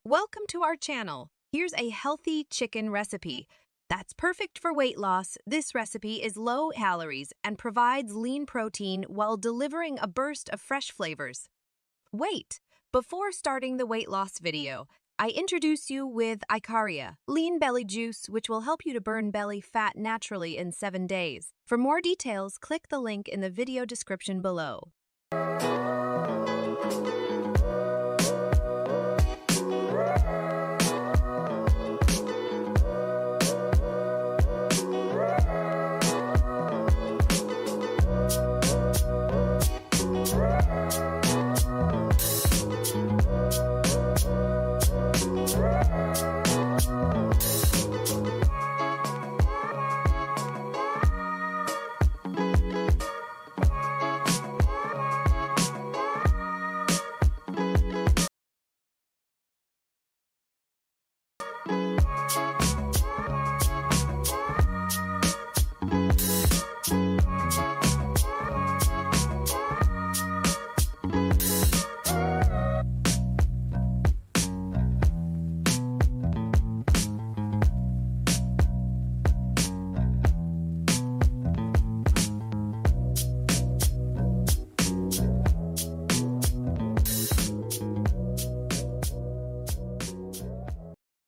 Welcome to our channel. Here's a healthy chicken recipe. That's perfect for weight loss. This recipe is low calories and provides lean protein while delivering a burst of fresh flavors. Wait, before starting the weight loss video, I introduce you with Icaria, lean belly juice, which will help you to burn belly fat naturally in 7 days. For more details, click the link in the video description below.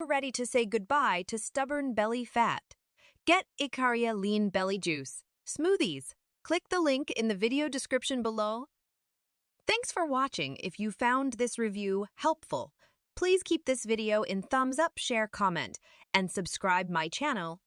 Ready to say goodbye to stubborn belly fat. Get Icaria Lean Belly Juice Smoothies. Click the link in the video description below. Thanks for watching. If you found this review helpful, please keep this video in thumbs up, share, comment, and subscribe my channel